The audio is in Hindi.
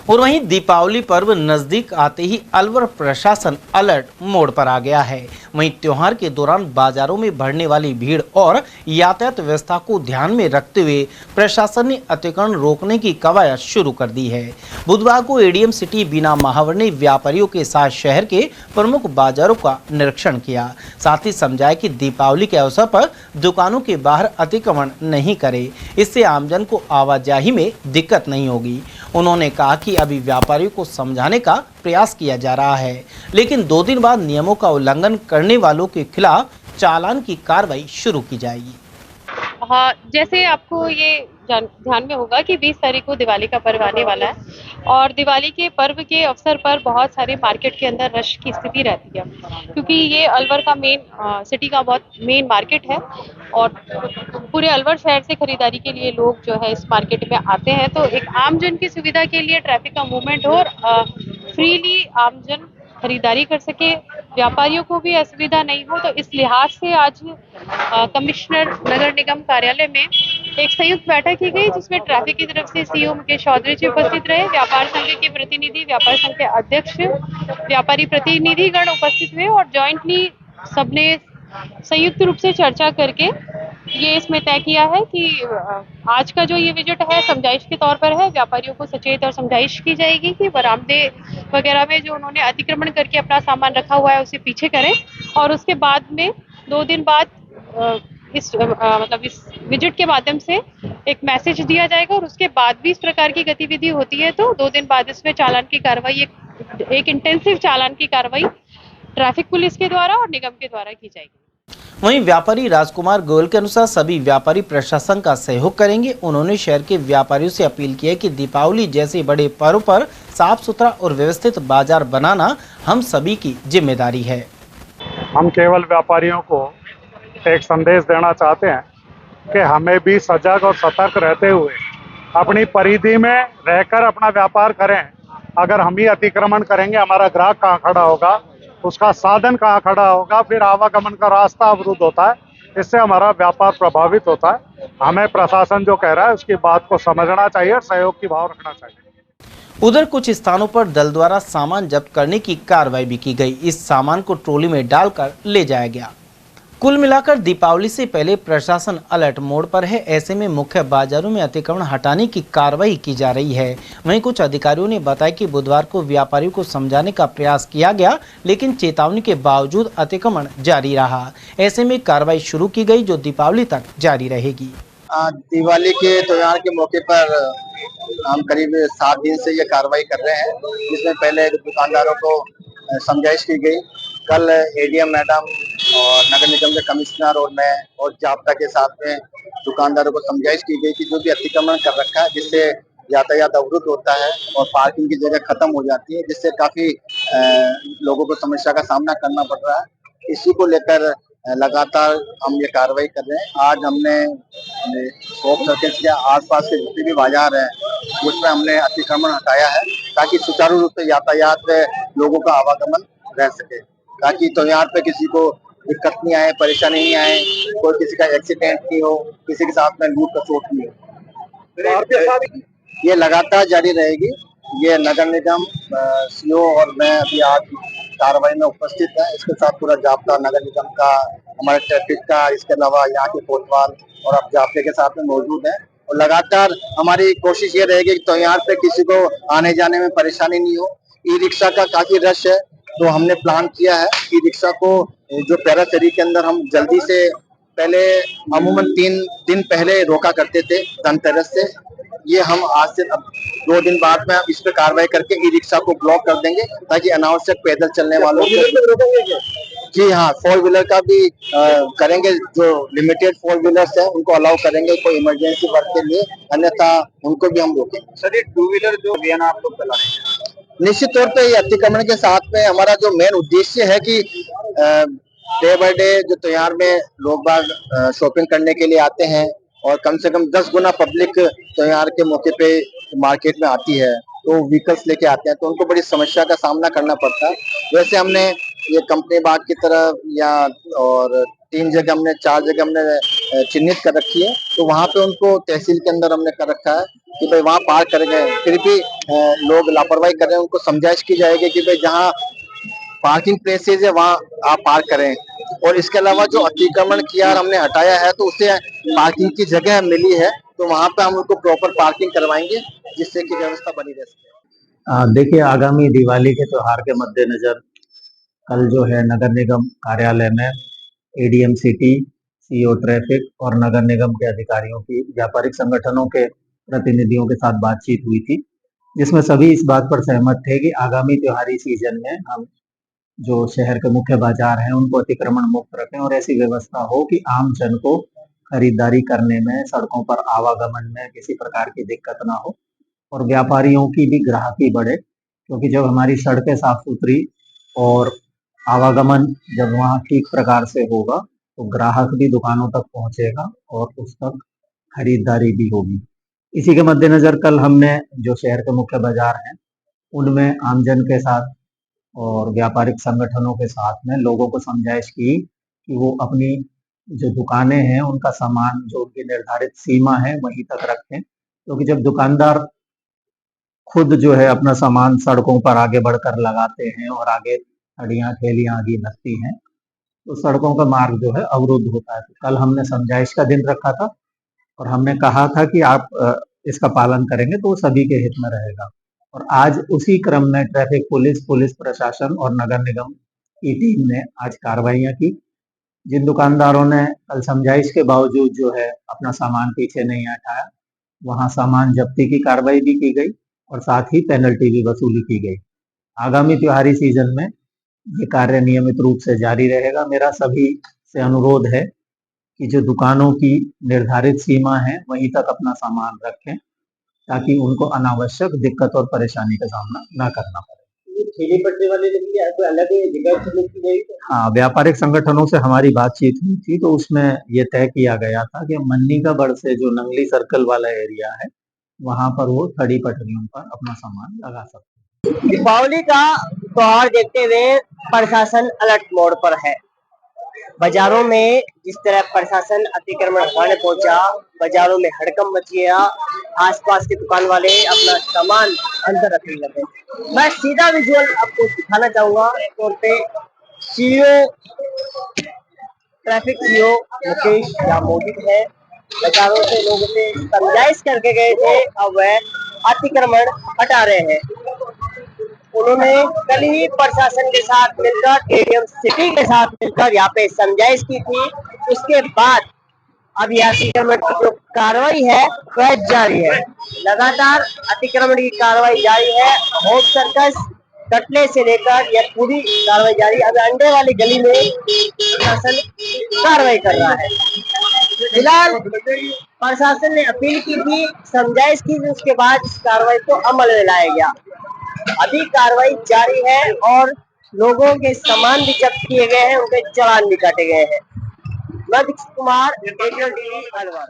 और वहीं दीपावली पर्व नजदीक आते ही अलवर प्रशासन अलर्ट मोड पर आ गया है। वहीं त्योहार के दौरान बाजारों में बढ़ने वाली भीड़ और यातायात व्यवस्था को ध्यान में रखते हुए प्रशासन ने अतिक्रमण रोकने की कवायद शुरू कर दी है। बुधवार को एडीएम सिटी बीना महावर ने व्यापारियों के साथ शहर के प्रमुख बाजारों का निरीक्षण किया। साथ ही समझाया कि दीपावली के अवसर पर दुकानों के बाहर अतिक्रमण नहीं करें, इससे आमजन को आवाजाही में दिक्कत नहीं होगी। उन्होंने कहा कि अभी व्यापारियों को समझाने का प्रयास किया जा रहा है, लेकिन 2 दिन बाद नियमों का उल्लंघन करने वालों के खिलाफ चालान की कार्रवाई शुरू की जाएगी। हाँ, जैसे आपको ये ध्यान में होगा कि 20 तारीख को दिवाली का पर्व आने वाला है और दिवाली के पर्व के अवसर पर बहुत सारे मार्केट के अंदर रश की स्थिति रहती है, क्योंकि ये अलवर का सिटी का बहुत मेन मार्केट है और पूरे अलवर शहर से खरीदारी के लिए लोग जो है इस मार्केट में आते हैं। तो एक आमजन की सुविधा के लिए ट्रैफिक का मूवमेंट हो और फ्रीली आमजन खरीदारी कर सके, व्यापारियों को भी असुविधा नहीं हो, तो इस लिहाज से आज कमिश्नर नगर निगम कार्यालय में एक संयुक्त बैठक की गई, जिसमें ट्रैफिक की तरफ से सीओ मुकेश चौधरी जी उपस्थित रहे, व्यापार संघ के प्रतिनिधि, व्यापार संघ के अध्यक्ष, व्यापारी प्रतिनिधिगण उपस्थित हुए और जॉइंटली सबने संयुक्त रूप से चर्चा करके ये इसमें तय किया है कि आज का जो ये विजिट है समझाइश के तौर पर है। व्यापारियों को सचेत और समझाइश की जाएगी कि बरामदे वगैरह में जो उन्होंने अतिक्रमण करके अपना सामान रखा हुआ है उसे पीछे करें और उसके बाद में 2 दिन बाद इस विजिट के माध्यम से एक मैसेज दिया जाएगा और उसके बाद भी इस प्रकार की गतिविधि होती है तो 2 दिन बाद इसमें चालान की कार्रवाई एक इंटेंसिव चालान की कार्रवाई ट्रैफिक पुलिस के द्वारा और निगम के द्वारा की जाएगी। वहीं व्यापारी राजकुमार गोयल के अनुसार सभी व्यापारी प्रशासन का सहयोग करेंगे। उन्होंने शहर के व्यापारियों से अपील की है कि दीपावली जैसे बड़े पर्व पर साफ सुथरा और व्यवस्थित बाजार बनाना हम सभी की जिम्मेदारी है। हम केवल व्यापारियों को एक संदेश देना चाहते हैं कि हमें भी सजग और सतर्क रहते हुए अपनी परिधि में रहकर अपना व्यापार करें। अगर हम ही अतिक्रमण करेंगे, हमारा ग्राहक कहाँ खड़ा होगा, उसका साधन कहाँ खड़ा होगा, फिर आवागमन का रास्ता अवरुद्ध होता है, इससे हमारा व्यापार प्रभावित होता है। हमें प्रशासन जो कह रहा है उसकी बात को समझना चाहिए और सहयोग की भाव रखना चाहिए। उधर कुछ स्थानों पर दल द्वारा सामान जब्त करने की कार्रवाई भी की गई। इस सामान को ट्रॉली में डालकर ले जाया गया। कुल मिलाकर दीपावली से पहले प्रशासन अलर्ट मोड पर है। ऐसे में मुख्य बाजारों में अतिक्रमण हटाने की कार्रवाई की जा रही है। वहीं कुछ अधिकारियों ने बताया कि बुधवार को व्यापारियों को समझाने का प्रयास किया गया, लेकिन चेतावनी के बावजूद अतिक्रमण जारी रहा। ऐसे में कार्रवाई शुरू की गई जो दीपावली तक जारी रहेगी। दिवाली के त्योहार के मौके पर हम करीब 7 दिन से ये कार्रवाई कर रहे हैं, जिसमें पहले दुकानदारों को समझाइश की गई। कल एडीएम मैडम और नगर निगम के कमिश्नर और मैं और जाब्ता के साथ में दुकानदारों को समझाइश की गई कि जो भी अतिक्रमण कर रखा है, जिससे यातायात अवरुद्ध होता है और पार्किंग की जगह खत्म हो जाती है, जिससे काफी लोगों को समस्या का सामना करना पड़ रहा है। इसी को लेकर लगातार हम ये कार्रवाई कर रहे हैं। आज हमने शॉप सर्किट के आसपास के जितने भी बाजार हैं उसमें हमने अतिक्रमण हटाया है, ताकि सुचारू रूप से यातायात लोगों का आवागमन रह सके, ताकि त्योहार पे किसी को दिक्कत नहीं आए, परेशानी नहीं आए, कोई किसी का एक्सीडेंट नहीं हो, किसी के साथ में लूट खसोट नहीं हो। ये लगातार जारी रहेगी। ये नगर निगम सीओ और मैं अभी आज कार्रवाई में उपस्थित है। इसके साथ पूरा जाब्ता नगर निगम का, हमारे ट्रैफिक का, इसके अलावा यहाँ के कोतवाल और अब जाब्ते के साथ में मौजूद है और लगातार हमारी कोशिश ये रहेगी कि त्योहार पे किसी को आने जाने में परेशानी नहीं हो। ई रिक्शा का काफी रश है, तो हमने प्लान किया है कि रिक्शा को जो पैराशहरी के अंदर हम जल्दी से पहले अमूमन 3 दिन पहले रोका करते थे धनतेरस से, ये हम आज से अब 2 दिन बाद में इस पे कार्रवाई करके ई रिक्शा को ब्लॉक कर देंगे, ताकि अनावश्यक पैदल चलने वालों को जी हाँ 4 व्हीलर का भी करेंगे। जो लिमिटेड 4 व्हीलर्स है उनको अलाउ करेंगे कोई इमरजेंसी वर्क के लिए, अन्यथा उनको भी हम रोकेंगे। सर, ये 2 व्हीलर जो अभियान आप लोग चला रहे हैं, निश्चित तौर पे ये अतिक्रमण के साथ में हमारा जो मेन उद्देश्य है कि डे बाय डे जो त्योहार में लोग बाग शॉपिंग करने के लिए आते हैं और कम से कम 10 गुना पब्लिक त्योहार के मौके पे मार्केट में आती है, तो व्हीकल्स लेके आते हैं, तो उनको बड़ी समस्या का सामना करना पड़ता है। वैसे हमने ये कंपनी बाग की तरफ या और 3 जगह हमने 4 जगह हमने चिन्हित कर रखी है, तो वहां पे उनको तहसील के अंदर हमने कर रखा है कि भाई वहां पार्क कर गए, फिर भी लोग लापरवाही कर रहे हैं, उनको समझाइश की जाएगी कि भाई जहाँ पार्किंग प्लेसेज है वहां आप पार्क करें। और इसके अलावा जो अतिक्रमण किया और हमने हटाया है, तो उससे पार्किंग की जगह मिली है, तो वहां पे हम उनको प्रॉपर पार्किंग करवाएंगे, जिससे कि व्यवस्था बनी रह सके। देखिए, आगामी दिवाली के त्योहार के मद्देनजर कल जो है नगर निगम कार्यालय में एडीएम सिटी, सीओ ट्रैफिक और नगर निगम के अधिकारियों की व्यापारिक संगठनों के प्रतिनिधियों के साथ बातचीत हुई थी, जिसमें सभी इस बात पर सहमत थे कि आगामी त्योहारी सीजन में हम जो शहर के मुख्य बाजार हैं उनको अतिक्रमण मुक्त रखें और ऐसी व्यवस्था हो कि आम जन को खरीदारी करने में, सड़कों पर आवागमन में किसी प्रकार की दिक्कत ना हो और व्यापारियों की भी ग्राहकी बढ़े, क्योंकि जब हमारी सड़कें साफ सुथरी और आवागमन जब वहाँ ठीक प्रकार से होगा तो ग्राहक भी दुकानों तक पहुंचेगा और उस तक खरीदारी भी होगी। इसी के मद्देनजर कल हमने जो शहर के मुख्य बाजार हैं उनमें आमजन के साथ और व्यापारिक संगठनों के साथ में लोगों को समझाइश की कि वो अपनी जो दुकानें हैं उनका सामान जो उनकी निर्धारित सीमा है वहीं तक रखें, क्योंकि जब दुकानदार खुद जो है अपना सामान सड़कों पर आगे बढ़कर लगाते हैं और आगे ठड़ियाँ ठेलियाँ आगे लगती हैं तो सड़कों का मार्ग जो है अवरुद्ध होता है। तो कल हमने समझाइश का दिन रखा था और हमने कहा था कि आप इसका पालन करेंगे तो वो सभी के हित में रहेगा। और आज उसी क्रम में ट्रैफिक पुलिस, पुलिस प्रशासन और नगर निगम की टीम ने आज कार्रवाइयां की। जिन दुकानदारों ने कल समझाइश के बावजूद जो है अपना सामान पीछे नहीं हटाया, वहां सामान जब्ती की कार्रवाई भी की गई और साथ ही पेनल्टी भी वसूली की गई। आगामी त्योहारी सीजन में ये कार्य नियमित रूप से जारी रहेगा। मेरा सभी से अनुरोध है कि जो दुकानों की निर्धारित सीमा है वहीं तक अपना सामान रखें ताकि उनको अनावश्यक दिक्कत और परेशानी का सामना ना करना पड़े। ठेले पटरी वाले के लिए कोई अलग जगह की गई? हाँ, व्यापारिक संगठनों से हमारी बातचीत हुई थी तो उसमें ये तय किया गया था कि मन्नी का बड़ से जो नंगली सर्कल वाला एरिया है वहां पर वो खड़ी पटरियों पर अपना सामान लगा सकते हैं। दीपावली का त्योहार देखते हुए प्रशासन अलर्ट मोड पर है। बाजारों में जिस तरह प्रशासन अतिक्रमण हटाने पहुंचा, बाजारों में हड़कंप मच गया, आसपास के दुकान वाले अपना सामान अंदर रखने लगे। मैं सीधा विजुअल आपको दिखाना चाहूंगा तौर पे सीओ ट्रैफिक सीओ मुकेश यहाँ मौजूद है। बाजारों से लोगों से समझाइश करके गए थे, अब वह अतिक्रमण हटा रहे हैं। उन्होंने कल ही प्रशासन के साथ मिलकर एडीएम सिटी के साथ मिलकर यहाँ पे समझाइश की थी। उसके बाद अब यह अतिक्रमण की जो कार्रवाई है वह जारी है। लगातार अतिक्रमण की कार्रवाई जारी है। होप सर्कस कटले से लेकर यह पूरी कार्रवाई जारी। अब अंडे वाली गली में प्रशासन कार्रवाई कर रहा है। फिलहाल प्रशासन ने अपील की थी, समझाइश की थी, उसके बाद इस कार्रवाई को अमल में लाया गया। अभी कार्रवाई जारी है और लोगों के सामान भी जब्त किए गए हैं, उनके चालान भी काटे गए हैं। मैं दीक्षित कुमार, एरियल टीवी अलवर।